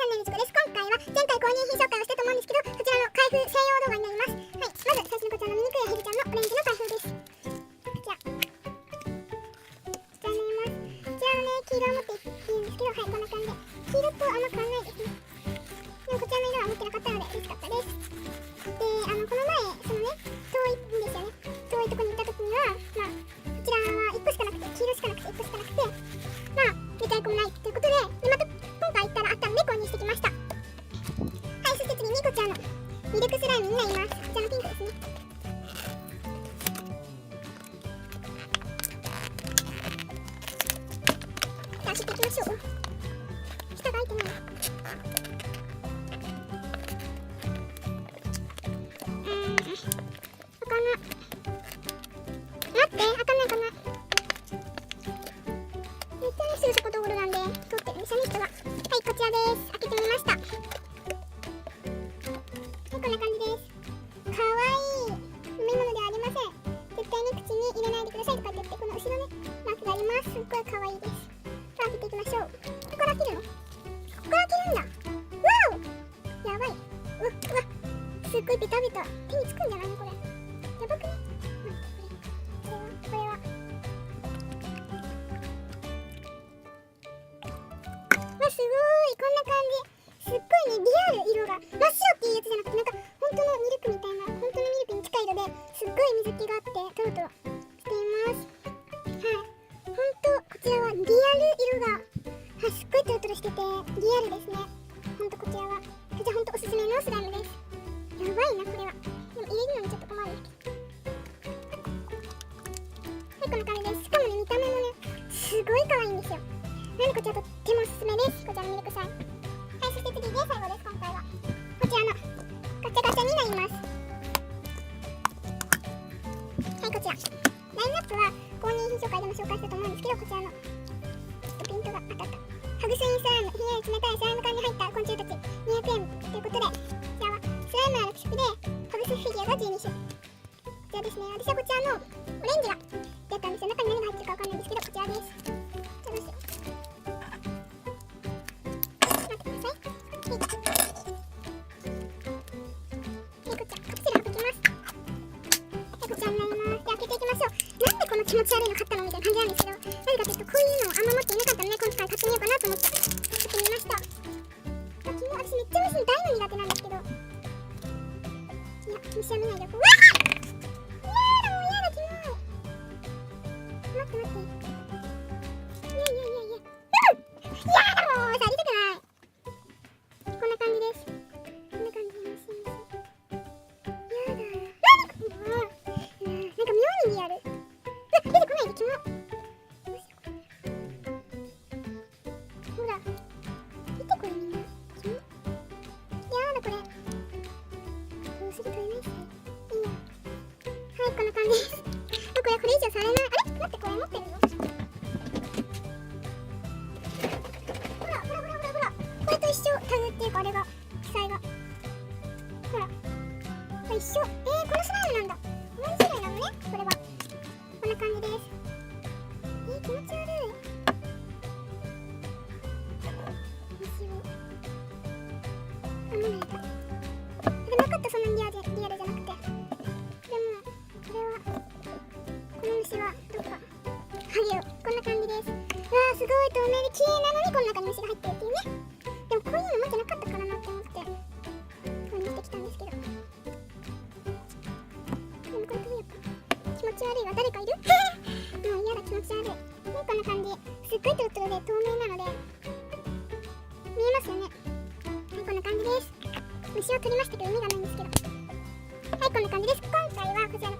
ンネルずこです。今回は前回購入品紹介をしたと思うんですけど、こちらの開封専用動画になります。はい、まず最初にこちらのミニクレヘビちゃんのオレンジの開封です。こちらになります。こちらのね、黄色を持っているんですけど、はい、こんな感じで黄色とあんま変わらないですね。でもこちらの色は持ってなかったので嬉しかったです。で、この前そのね、遠いんですよね。遠いとこに行った時には、こちらは1個しかなくて、黄色しかなくて1個しかなくて、2体ともないということで、また今回行ったらあったので購入してきました。はい、そして次にこちらのミルクスライムになります。こちらのピンクですね。じゃあ開けていきましょう。下が開いてない。開かない。待って、開かないかな。めっちゃね、すぐそこ道路なんで通ってるんですよね、人が。はい、こちらです。開けてみました。はい、こんな感じです。かわいい。飲み物ではありません。絶対に口に入れないでくださいとかって言って、この後ろね、マークがあります。すっごいかわいいです。開けていきましょう。ここから開けるの？ここから開けるんだ。わお、やばい。うわ、すっごいベタベタ。手につくんじゃないのこれ。やばくね。これはすごい、こんな感じ。すっごいね、リアル色が真っ白っていうやつじゃなくて、なんか本当のミルクみたいな、本当のミルクに近い色ですっごい水気があってトロトロしています。はい、本当こちらはリアル色が、はい、すっごいトロトロしててリアルですね。本当こちらは本当おすすめのスライムです。やばいなこれは。でも入れるのにちょっと困るんですけど、はい、こんな感じです。しかもね、見た目もね、すごい可愛いんですよ。なのでこちらとってもおすすめです。こちらのミルクサイン。はい、そして次で最後です。今回はこちらのガチャガチャになります。はい、こちらラインナップは購入品紹介でも紹介したと思うんですけど、こちらのピントが当たったハグスインスライム、ひんやり冷たいスライム感に入った昆虫たち200円ということで、こちらはスライムの6色でハグスフィギュアが12種。こちらですね。私はこちらのオレンジが出たんですよ。中に何が入ってるかわかんないんですけど、こちらです。じゃあどうしよう。気持ち悪いの買ったのみたいな感じなんですけど、なぜかというとこういうのをあんま持っていなかったので、今回買ってみようかなと思って買ってみました。私めっちゃ虫大の苦手なんですけど、いや、虫は見ないでおこう。うわー、やだもうやだ、キモい。待って待って、いややだもう触りたくない。こんな感じです。こんな感じで虫やだ、何これ。なんか妙にリアル。出てこないで、キモ。どうしよう。ほら、見てこれみんな。キモ。やだこれ。もうすぐ取れないしね。いいや。はい、こんな感じです。これ以上触れない。あれ待って、これ持ってるよ。ほら。これと一緒。タグっていうかあれが、記載が。ほら。これ一緒。このスライムなんだ。同じ種類なのね、これは。こんな感じです。気持ち悪い。虫をあんまないか。でなかったそんなリアルじゃなくて。でもこれはこの虫はどっかハゲよ。こんな感じです。わあ、すごい透明で綺麗なのにこの中に虫が入ってるっていうね。でもこういうの持ってなかったからなって思って購入してきたんですけど、でもこれどうやった気持ち悪いわ。誰かいるもう嫌だ、気持ち悪い。こんな感じ。すっごいトロトロで透明なので見えますよね。はい、こんな感じです。虫を取りましたけど意味がないんですけど、はい、こんな感じです。今回はこちらの